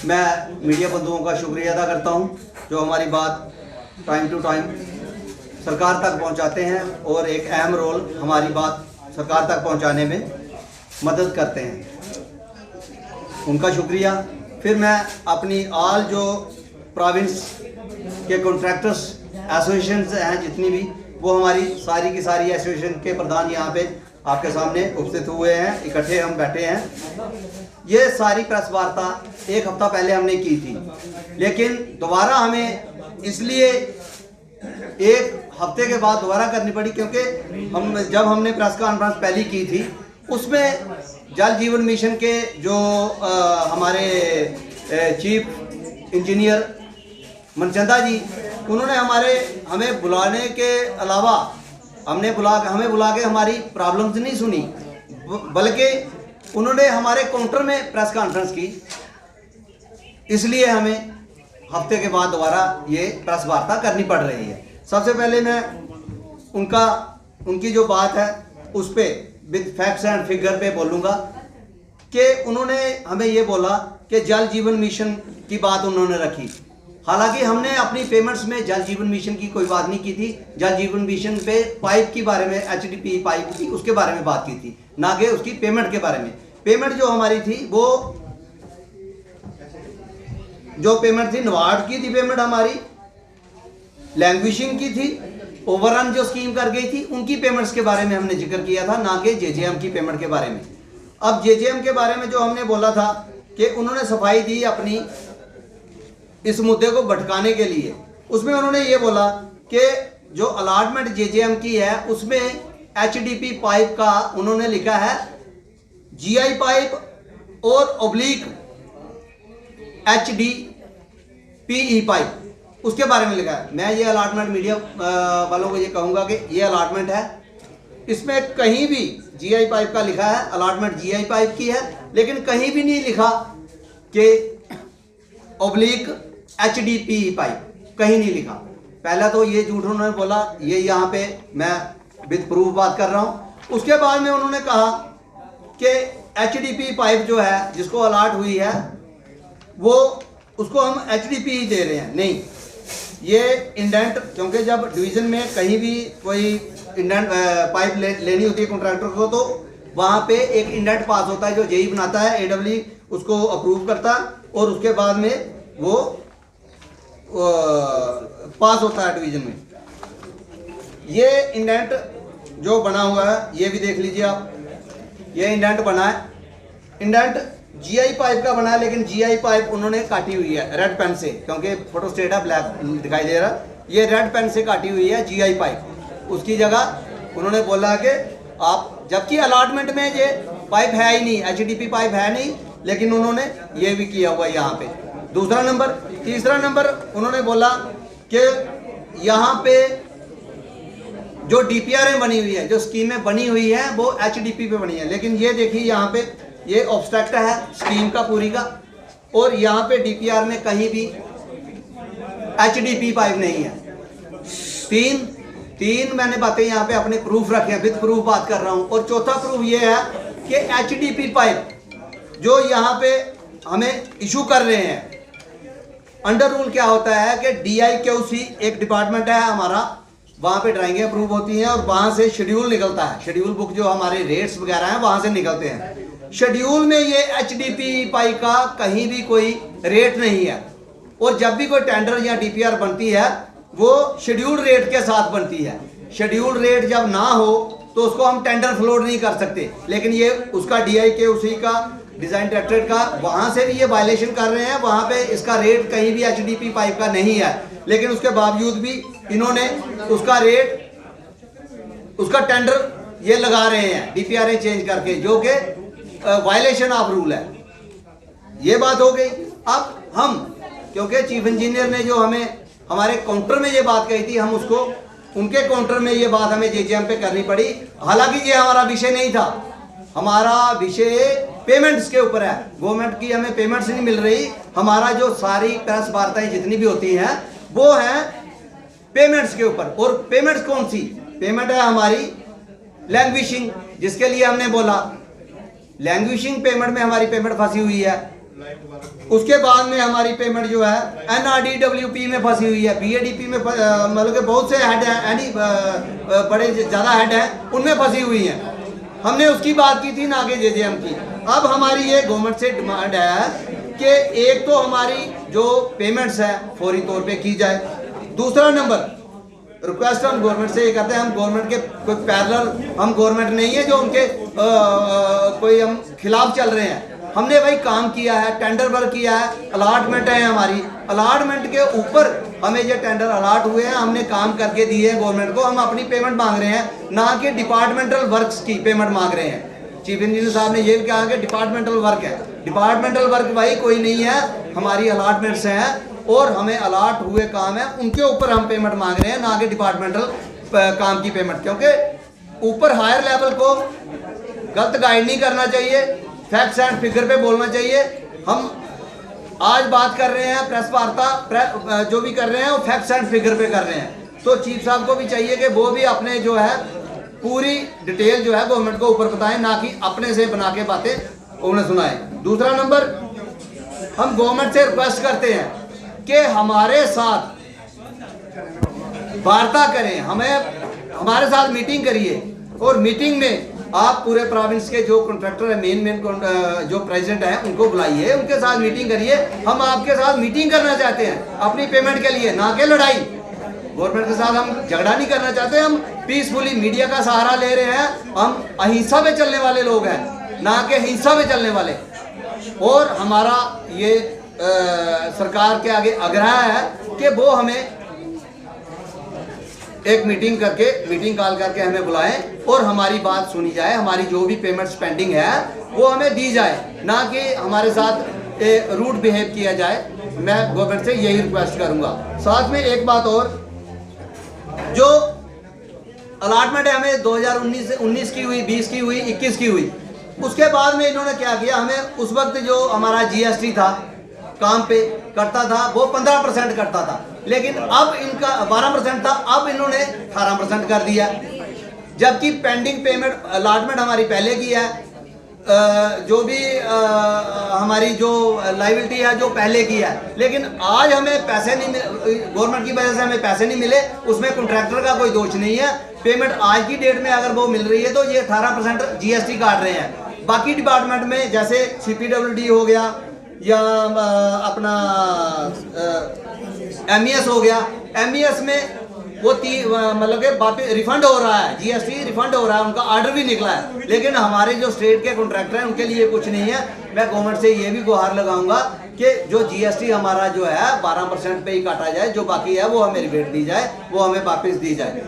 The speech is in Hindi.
मैं मीडिया बंधुओं का शुक्रिया अदा करता हूं जो हमारी बात टाइम टू टाइम सरकार तक पहुंचाते हैं और एक अहम रोल हमारी बात सरकार तक पहुंचाने में मदद करते हैं। उनका शुक्रिया। फिर मैं अपनी ऑल जो प्रोविंस के कॉन्ट्रैक्टर्स एसोसिएशन हैं जितनी भी, वो हमारी सारी की सारी एसोसिएशन के प्रधान यहाँ पे आपके सामने उपस्थित हुए हैं, इकट्ठे हम बैठे हैं। ये सारी प्रेस वार्ता एक हफ्ता पहले हमने की थी, लेकिन दोबारा हमें इसलिए एक हफ्ते के बाद दोबारा करनी पड़ी क्योंकि जब हमने प्रेस कॉन्फ्रेंस पहली की थी उसमें जल जीवन मिशन के जो हमारे चीफ इंजीनियर मनचंदा जी, उन्होंने हमें बुलाने के अलावा हमें बुला के हमारी प्रॉब्लम्स नहीं सुनी, बल्कि उन्होंने हमारे काउंटर में प्रेस कॉन्फ्रेंस की। इसलिए हमें हफ्ते के बाद दोबारा ये प्रेस वार्ता करनी पड़ रही है। सबसे पहले मैं उनकी जो बात है उस पर विद फैक्ट्स एंड फिगर पे बोलूँगा कि उन्होंने हमें ये बोला कि जल जीवन मिशन की बात उन्होंने रखी। हालांकि हमने अपनी पेमेंट्स में जल जीवन मिशन की कोई बात नहीं की थी। जल जीवन मिशन पे पाइप के बारे में, एचडीपी पाइप थी उसके बारे में बात की थी, ना कि उसकी पेमेंट के बारे में। पेमेंट जो हमारी थी वो जो पेमेंट थी नवाड की थी, पेमेंट हमारी लैंग्वेजिंग की थी, ओवररन जो स्कीम कर गई थी उनकी पेमेंट्स के बारे में हमने जिक्र किया था, ना कि जेजेएम की पेमेंट के बारे में। अब जेजेएम के बारे में जो हमने बोला था कि उन्होंने सफाई दी अपनी इस मुद्दे को भटकाने के लिए, उसमें उन्होंने ये बोला कि जो अलॉटमेंट जेजेएम की है उसमें एचडीपी पाइप का उन्होंने लिखा है जीआई पाइप और ओब्लिक एचडीपीई पाइप, उसके बारे में लिखा है। मैं ये अलॉटमेंट मीडिया वालों को ये कहूँगा कि ये अलॉटमेंट है, इसमें कहीं भी जीआई पाइप का लिखा है, अलॉटमेंट जीआई पाइप की है, लेकिन कहीं भी नहीं लिखा कि ओब्लिक एचडीपीई पाइप, कहीं नहीं लिखा। पहला तो ये झूठ उन्होंने बोला, ये यहाँ पे मैं विद प्रूफ बात कर रहा हूँ। उसके बाद में उन्होंने कहा कि एचडीपी पाइप जो है जिसको अलॉट हुई है वो उसको हम एचडीपी दे रहे हैं, नहीं, ये इंडेंट, क्योंकि जब डिवीजन में कहीं भी कोई इंडेंट पाइप लेनी होती है कॉन्ट्रैक्टर को, तो वहाँ पे एक इंडेंट पास होता है जो जेई बनाता है, एडब्ल्यू उसको अप्रूव करता है और उसके बाद में वो पास होता है डिवीजन में। ये इंडेंट जो बना हुआ है ये भी देख लीजिए आप, ये इंडेंट बना है, इंडेंट जीआई पाइप का बना है, लेकिन जीआई पाइप उन्होंने काटी हुई है रेड पेन से, क्योंकि फोटो स्टेट है ब्लैक दिखाई दे रहा, ये रेड पेन से काटी हुई है जीआई पाइप। उसकी जगह उन्होंने बोला कि आप, जबकि अलॉटमेंट में ये पाइप है ही नहीं, एचडीपी पाइप है नहीं, लेकिन उन्होंने ये भी किया हुआ है यहाँ पे। दूसरा नंबर। तीसरा नंबर उन्होंने बोला कि यहाँ पे जो डीपीआर बनी हुई है, जो स्कीमें बनी हुई है वो एचडीपी पे बनी है, लेकिन ये देखिए यहाँ पे ये ऑब्स्ट्रक्ट है स्कीम का पूरी का, और यहाँ पे डीपीआर में कहीं भी एचडीपी पाइप नहीं है। तीन मैंने बातें यहाँ पे अपने प्रूफ रखे हैं, विद प्रूफ बात कर रहा हूँ। और चौथा प्रूफ ये है कि एचडीपी पाइप जो यहाँ पे हमें इशू कर रहे हैं, अंडर रूल क्या होता है कि DIQC एक डिपार्टमेंट है हमारा, वहाँ पे ड्राइंगें अप्रूव होती हैं और वहाँ से शेड्यूल निकलता है, शेड्यूल बुक जो हमारे रेट्स वगैरह हैं वहाँ से निकलते हैं। शेड्यूल में ये एचडीपी पाइप का कहीं भी कोई रेट नहीं है, और जब भी कोई टेंडर या डीपीआर बनती है वो शेड्यूल रेट के साथ बनती है। शेड्यूल रेट जब ना हो तो उसको हम टेंडर फ्लोट नहीं कर सकते, लेकिन ये उसका DIQC का, डिजाइन डायरेक्टरेट का, वहाँ से भी ये वायलेशन कर रहे हैं। वहाँ पे इसका रेट कहीं भी एचडीपी पाइप का नहीं है, लेकिन उसके बावजूद भी इन्होंने उसका रेट, उसका टेंडर ये लगा रहे हैं डीपीआर चेंज करके, जो कि वायलेशन ऑफ रूल है। ये बात हो गई। अब हम, क्योंकि चीफ इंजीनियर ने जो हमें हमारे काउंटर में ये बात कही थी, हम उसको उनके काउंटर में ये बात हमें जेजेएम पे करनी पड़ी। हालांकि ये हमारा विषय नहीं था, हमारा विषय पेमेंट्स के ऊपर है। गवर्नमेंट की हमें पेमेंट्स नहीं मिल रही, हमारा जो सारी प्रेस वार्ताएं जितनी भी होती हैं वो हैं पेमेंट्स के ऊपर। और पेमेंट्स कौन सी पेमेंट है? हमारी लैंग्वेजिंग, जिसके लिए हमने बोला लैंग्वेजिंग पेमेंट में हमारी पेमेंट फंसी हुई है। उसके बाद में हमारी पेमेंट जो है NRDWP में फंसी हुई है, BADP में मतलब कि बहुत से हेड हैं, यानी बड़े ज़्यादा हेड हैं, उनमें फंसी हुई हैं। हमने उसकी बात की थी, ना कि JJM की। अब हमारी ये गवर्नमेंट से डिमांड है कि एक तो हमारी जो पेमेंट्स है फौरी तौर पे की जाए। दूसरा नंबर रिक्वेस्ट हम गवर्नमेंट से ये करते हैं, हम गवर्नमेंट के कोई पैरेलल हम गवर्नमेंट नहीं है जो उनके कोई हम खिलाफ चल रहे हैं। हमने भाई काम किया है, टेंडर वर्क किया है, अलॉटमेंट है हमारी, अलॉटमेंट के ऊपर हमें ये टेंडर अलॉट हुए हैं, हमने काम करके दिए हैं गवर्नमेंट को, हम अपनी पेमेंट मांग रहे हैं, ना कि डिपार्टमेंटल वर्क्स की पेमेंट मांग रहे हैं। चीफ इंजीनियर साहब ने ये भी कहा कि डिपार्टमेंटल वर्क है, डिपार्टमेंटल वर्क भाई कोई नहीं है, हमारी अलॉटमेंट्स हैं और हमें अलॉट हुए काम है उनके ऊपर हम पेमेंट मांग रहे हैं, ना कि डिपार्टमेंटल काम की पेमेंट। क्योंकि ऊपर हायर लेवल को गलत गाइड नहीं करना चाहिए, फैक्ट्स एंड फिगर पे बोलना चाहिए। हम आज बात कर रहे हैं प्रेस वार्ता जो भी कर रहे हैं वो फैक्ट्स एंड फिगर पे कर रहे हैं, तो चीफ साहब को भी चाहिए कि वो भी अपने जो है पूरी डिटेल जो है गवर्नमेंट को ऊपर बताएं, ना कि अपने से बना के बातें उन्हें सुनाएं। दूसरा नंबर, हम गवर्नमेंट से रिक्वेस्ट करते हैं कि हमारे साथ वार्ता करें, हमें हमारे साथ मीटिंग करिए और मीटिंग में आप पूरे प्रोविंस के जो कॉन्ट्रैक्टर है, मेन जो प्रेसिडेंट हैं उनको बुलाइए, उनके साथ मीटिंग करिए। हम आपके साथ मीटिंग करना चाहते हैं अपनी पेमेंट के लिए, ना कि लड़ाई। गवर्नमेंट के साथ हम झगड़ा नहीं करना चाहते, हम पीसफुली मीडिया का सहारा ले रहे हैं, हम अहिंसा पे चलने वाले लोग हैं, ना कि हिंसा पे चलने वाले। और हमारा ये सरकार के आगे आग्रह है कि वो हमें एक मीटिंग कॉल करके हमें बुलाएं और हमारी बात सुनी जाए, हमारी जो भी पेमेंट्स पेंडिंग है वो हमें दी जाए, ना कि हमारे साथ रूड बिहेव किया जाए। मैं गवर्नमेंट से यही रिक्वेस्ट करूंगा। साथ में एक बात और, जो अलॉटमेंट है हमें 2019 की हुई, 20 की हुई, 21 की हुई, उसके बाद में इन्होंने क्या किया, हमें उस वक्त जो हमारा GST था काम पे करता था वो 15% करता था, लेकिन अब इनका 12% था, अब इन्होंने 18% कर दिया। जबकि पेंडिंग पेमेंट अलॉटमेंट हमारी पहले की है, जो भी हमारी जो लायबिलिटी है जो पहले की है, लेकिन आज हमें पैसे नहीं गवर्नमेंट की वजह से हमें पैसे नहीं मिले, उसमें कॉन्ट्रैक्टर का कोई दोष नहीं है। पेमेंट आज की डेट में अगर वो मिल रही है तो ये 18% GST काट रहे हैं। बाकी डिपार्टमेंट में जैसे CPWD हो गया या अपना MES हो गया, MES में वो मतलब कि वापस रिफंड हो रहा है, GST रिफंड हो रहा है, उनका ऑर्डर भी निकला है, लेकिन हमारे जो स्टेट के कॉन्ट्रैक्टर हैं उनके लिए कुछ नहीं है। मैं गवर्नमेंट से ये भी गुहार लगाऊंगा कि जो GST हमारा जो है 12% पे ही काटा जाए, जो बाकी है वो हमें रिबेट दी जाए, वो हमें वापस दी जाए।